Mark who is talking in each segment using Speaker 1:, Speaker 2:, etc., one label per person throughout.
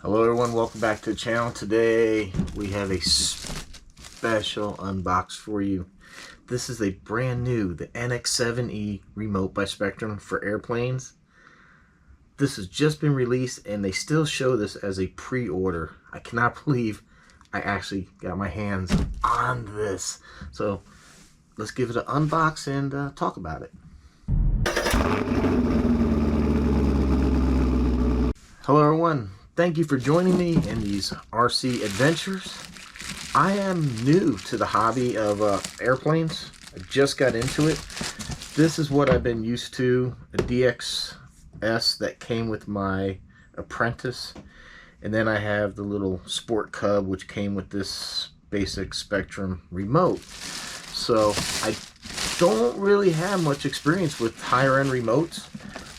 Speaker 1: Hello everyone, welcome back to the channel. Today we have a special unbox for you. This is a brand new, the NX7e remote by Spektrum for airplanes. This has just been released and they still show this as a pre-order. I cannot believe I actually got my hands on this. So let's give it an unbox and talk about it. Hello everyone. Thank you for joining me in these RC adventures. I am new to the hobby of airplanes. I just got into it. This is what I've been used to, a DXS that came with my Apprentice. And then I have the little Sport Cub, which came with this basic Spektrum remote. So I don't really have much experience with higher end remotes.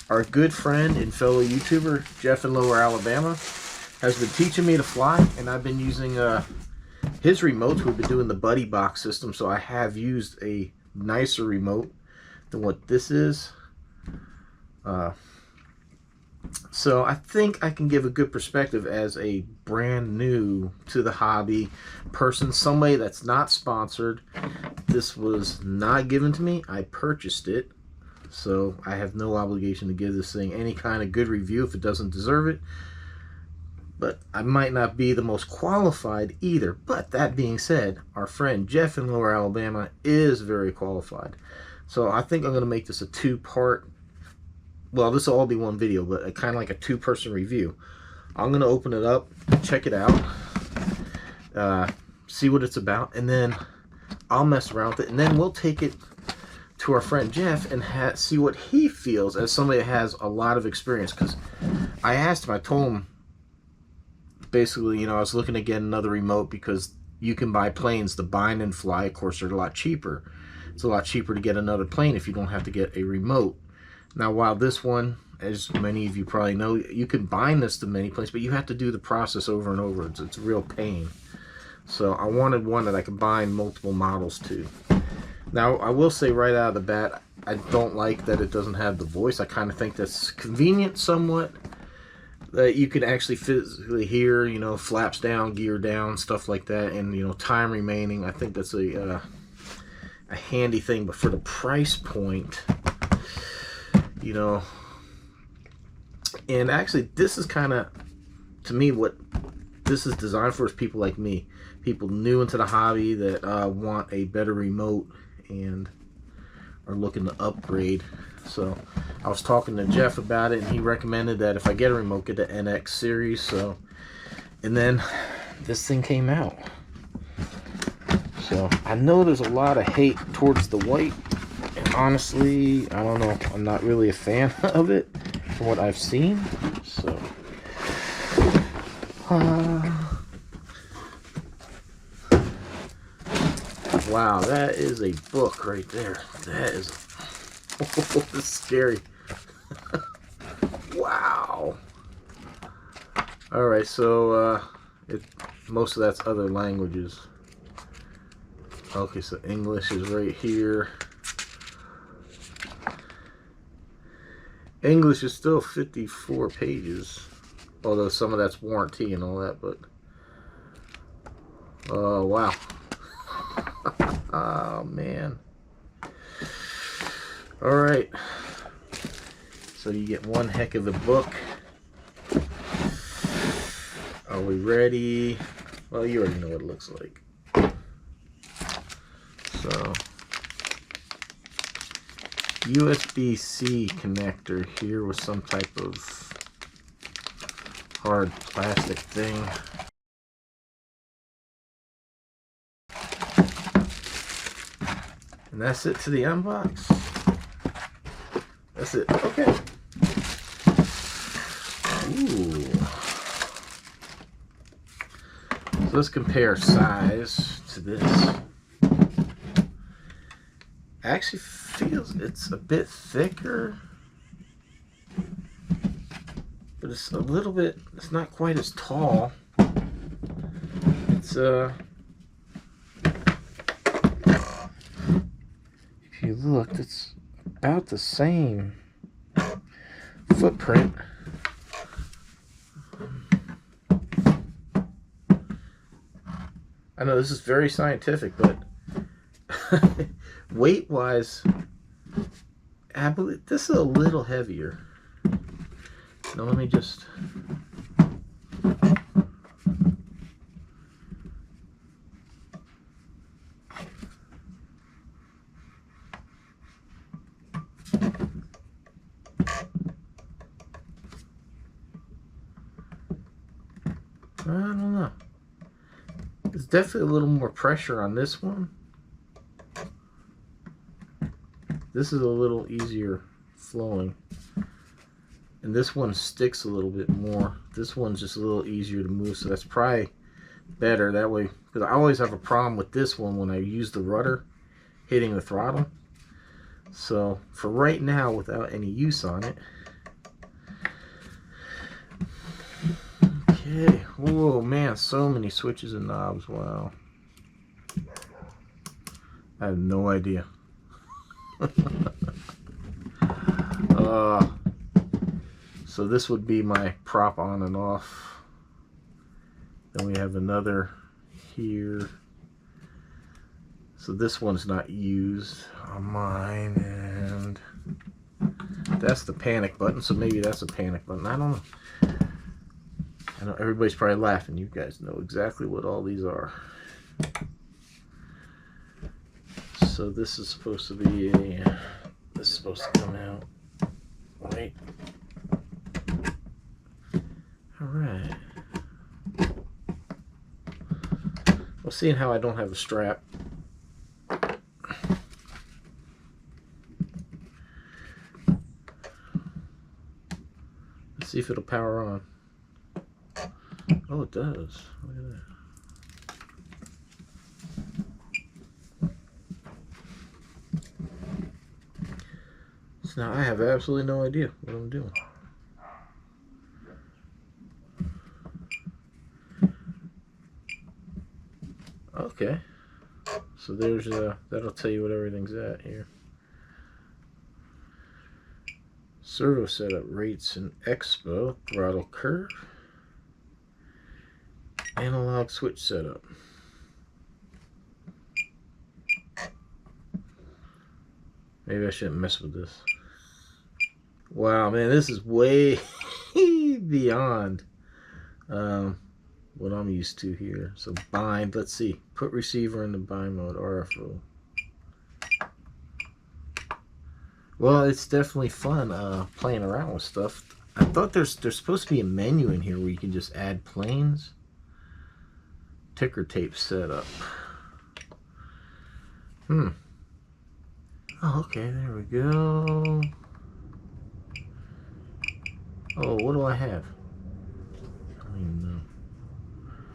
Speaker 1: Our good friend and fellow YouTuber, Jeff in Lower Alabama, has been teaching me to fly, and I've been using his remotes. We've been doing the buddy box system, so I have used a nicer remote than what this is. So I think I can give a good perspective as a brand new to the hobby person, somebody that's not sponsored. This was not given to me. I purchased it. So I have no obligation to give this thing any kind of good review if it doesn't deserve it. But I might not be the most qualified either. But that being said, our friend Jeff in Lower Alabama is very qualified. So I think I'm going to make this a two-part, well, this will all be one video, but kind of like a two-person review. I'm going to open it up, check it out, see what it's about, and then I'll mess around with it, and then we'll take it to our friend Jeff and see what he feels as somebody that has a lot of experience. Because I asked him, I told him basically, you know, I was looking to get another remote because you can buy planes, the bind and fly, of course, they're a lot cheaper. It's a lot cheaper to get another plane if you don't have to get a remote. Now, while this one, as many of you probably know, you can bind this to many planes, but you have to do the process over and over. It's a real pain. So I wanted one that I could bind multiple models to. Now, I will say right out of the bat, I don't like that it doesn't have the voice. I kind of think that's convenient somewhat, that you can actually physically hear, you know, flaps down, gear down, stuff like that, and, you know, time remaining. I think that's a handy thing, but for the price point, you know, and actually this is kind of, to me, what this is designed for is people like me, people new into the hobby that want a better remote and are looking to upgrade. So I was talking to Jeff about it, and he recommended that if I get a remote, get the NX series. So, and then this thing came out. So I know there's a lot of hate towards the white, and honestly, I don't know, I'm not really a fan of it from what I've seen. So wow, that is a book right there. That is, oh, that's scary. Wow. All right, so most of that's other languages. Okay, so English is right here. English is still 54 pages, although some of that's warranty and all that, but oh, wow. Oh, man. All right. So you get one heck of a book. Are we ready? Well, you already know what it looks like. So, USB-C connector here with some type of hard plastic thing. And that's it to the unbox. That's it. Okay. Ooh. So let's compare size to this. Actually feels it's a bit thicker, but it's a little bit, it's not quite as tall. It's if you look, it's about the same footprint. I know this is very scientific, but weight-wise, I believe this is a little heavier. Now let me just... I don't know. There's definitely a little more pressure on this one. This is a little easier flowing. And this one sticks a little bit more. This one's just a little easier to move, so that's probably better that way. Because I always have a problem with this one when I use the rudder hitting the throttle. So for right now, without any use on it. Okay. Whoa, man, so many switches and knobs. Wow. I have no idea. So this would be my prop on and off. Then we have another here. So this one's not used on mine, and that's the panic button. So maybe that's a panic button. I don't know. I know everybody's probably laughing. You guys know exactly what all these are. So this is supposed to be a... This is supposed to come out. Wait. Alright. Well, seeing how I don't have a strap. Let's see if it'll power on. Oh, it does. Look at that. So now I have absolutely no idea what I'm doing. Okay. So there's that'll tell you what everything's at here. Servo setup rates and expo, throttle curve, analog switch setup. Maybe I shouldn't mess with this. Wow, man, this is way beyond what I'm used to here. So bind, let's see. Put receiver in the bind mode, RFO. Well, it's definitely fun playing around with stuff. I thought there's supposed to be a menu in here where you can just add planes. Ticker tape setup. Oh, okay, there we go. Oh, what do I have? I don't even know.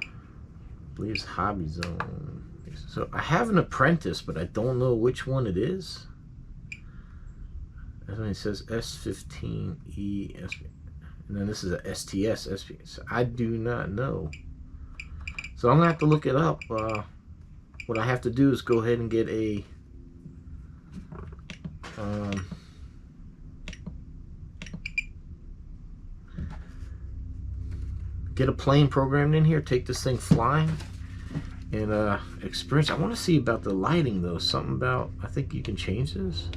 Speaker 1: I believe it's Hobby Zone. So I have an Apprentice, but I don't know which one it is. That's when it says S15E, and then this is a STS, SP. So I do not know. So I'm gonna have to look it up. What I have to do is go ahead and get a plane programmed in here, take this thing flying, and experience. I want to see about the lighting though. Something about, I think you can change this.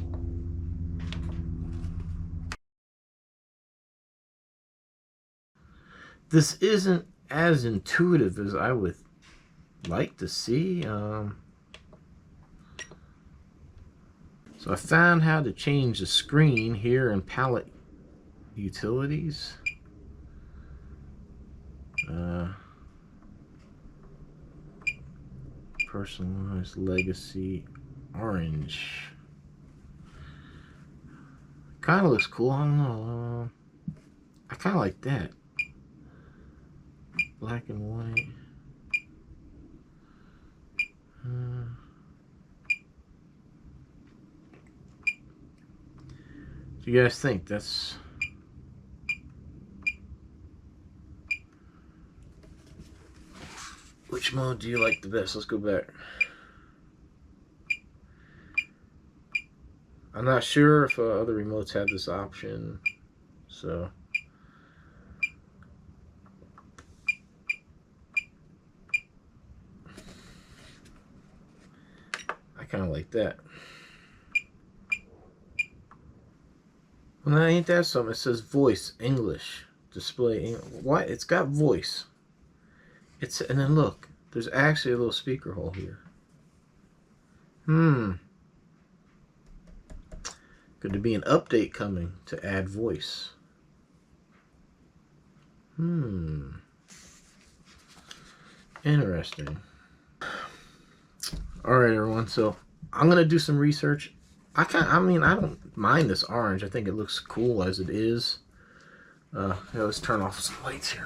Speaker 1: This isn't as intuitive as I would like to see. So I found how to change the screen here in palette utilities. Personalized legacy orange. Kind of looks cool. I don't know. I kind of like that. Black and white. What do you guys think? That's... Which mode do you like the best? Let's go back. I'm not sure if other remotes have this option, so... kind of like that. Well, now ain't that something? It says voice English display. What? It's got voice. And then look, there's actually a little speaker hole here. Could there be an update coming to add voice? Interesting. Alright, everyone, so I'm gonna do some research. I don't mind this orange. I think it looks cool as it is. Let's turn off some lights here.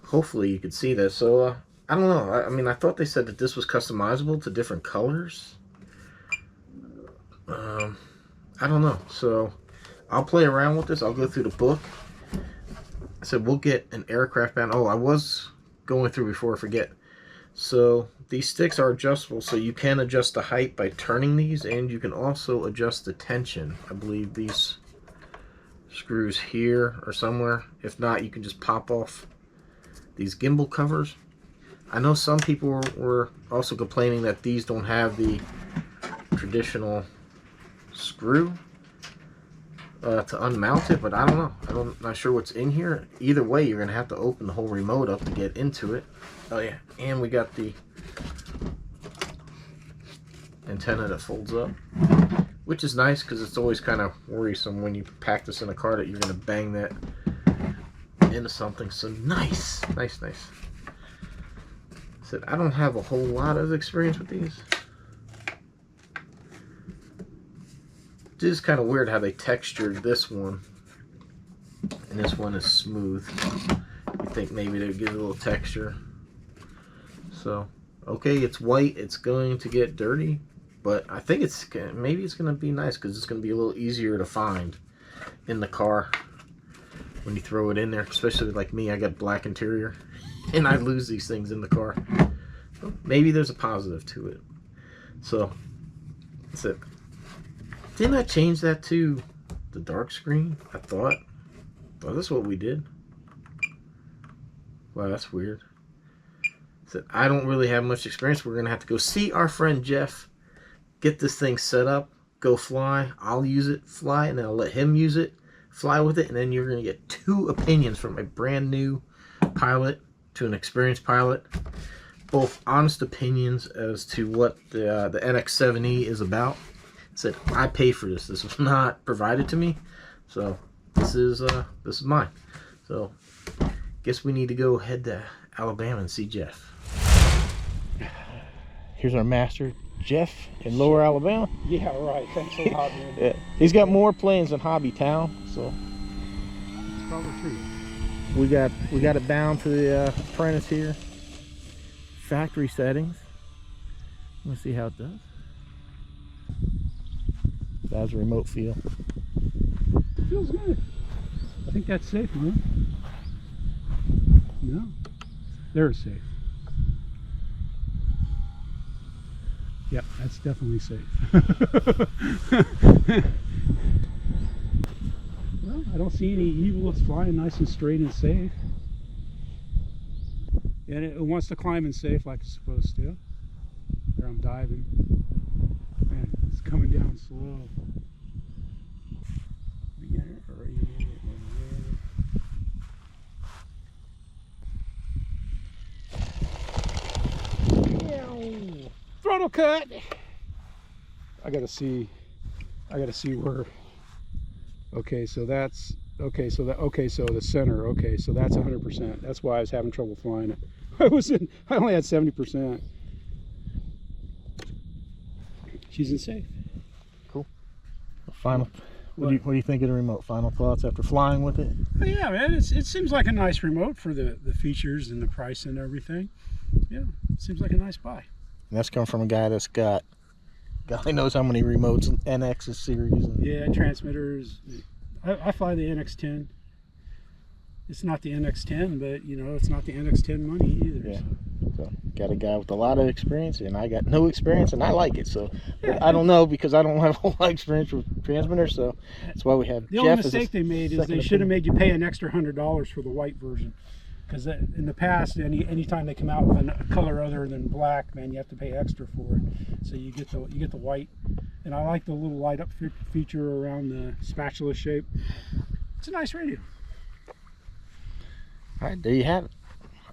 Speaker 1: Hopefully you can see this. So I don't know. I thought they said that this was customizable to different colors. I don't know. So I'll play around with this. I'll go through the book. I said we'll get an aircraft band. Oh, I was going through before I forget. So these sticks are adjustable, so you can adjust the height by turning these, and you can also adjust the tension. I believe these screws here or somewhere. If not, you can just pop off these gimbal covers. I know some people were also complaining that these don't have the traditional screw to unmount it, but I don't know. I'm not sure what's in here. Either way, you're gonna have to open the whole remote up to get into it. Oh yeah, and we got the antenna that folds up, which is nice because it's always kind of worrisome when you pack this in a car that you're gonna bang that into something. So nice. Said I don't have a whole lot of experience with these. It is kind of weird how they textured this one, and this one is smooth. You think maybe they give it a little texture. So, okay, it's white. It's going to get dirty, but I think maybe it's going to be nice because it's going to be a little easier to find in the car when you throw it in there. Especially like me, I got black interior, and I lose these things in the car. So maybe there's a positive to it. So that's it. Didn't I change that to the dark screen? I thought. Oh, that's what we did. Wow, that's weird. So I don't really have much experience. We're going to have to go see our friend Jeff, get this thing set up, go fly. I'll use it, fly, and then I'll let him use it, fly with it, and then you're going to get two opinions from a brand new pilot to an experienced pilot. Both honest opinions as to what the NX7e is about. Said I pay for this. This was not provided to me, so this is mine. So guess we need to go head to Alabama and see Jeff. Here's our master, Jeff, in Lower Alabama.
Speaker 2: Yeah, right. Thanks a lot, man.
Speaker 1: Yeah. He's got more planes than Hobby Town, so
Speaker 2: it's probably true.
Speaker 1: We got it bound to the apprentice here. Factory settings. Let's see how it does. That's a remote feel.
Speaker 2: It feels good. I think that's safe, man. No, they're safe. Yep, that's definitely safe. Well, I don't see any evil. It's flying nice and straight and safe. And it wants to climb in safe like it's supposed to. There I'm diving. Man, it's coming down slow. Throttle cut. I gotta see where. Okay, so that's okay. So the center. Okay, so that's 100%. That's why I was having trouble flying it. I only had 70%. She's in safe.
Speaker 1: Cool. Final. What do you think of the remote? Final thoughts after flying with it?
Speaker 2: Oh, yeah, man. It seems like a nice remote for the features and the price and everything. Yeah, it seems like a nice buy.
Speaker 1: And that's coming from a guy that's got, God knows how many remotes and NX series. And
Speaker 2: yeah, transmitters. I fly the NX10. It's not the NX10, but you know, it's not the NX10 money either.
Speaker 1: Yeah. So got a guy with a lot of experience, and I got no experience, and I like it. So yeah. I don't know because I don't have a whole lot of experience with transmitters. So that's why we have
Speaker 2: the
Speaker 1: Jeff.
Speaker 2: only mistake they made is they should have made you pay an extra $100 for the white version. because in the past, anytime they come out with a color other than black, man, you have to pay extra for it. So you get the white, and I like the little light up feature around the spatula shape. It's a nice radio.
Speaker 1: All right, there you have it.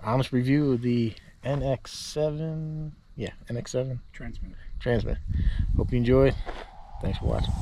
Speaker 1: Honest review of the NX7, yeah, NX7 transmitter. Hope you enjoyed. Thanks for watching.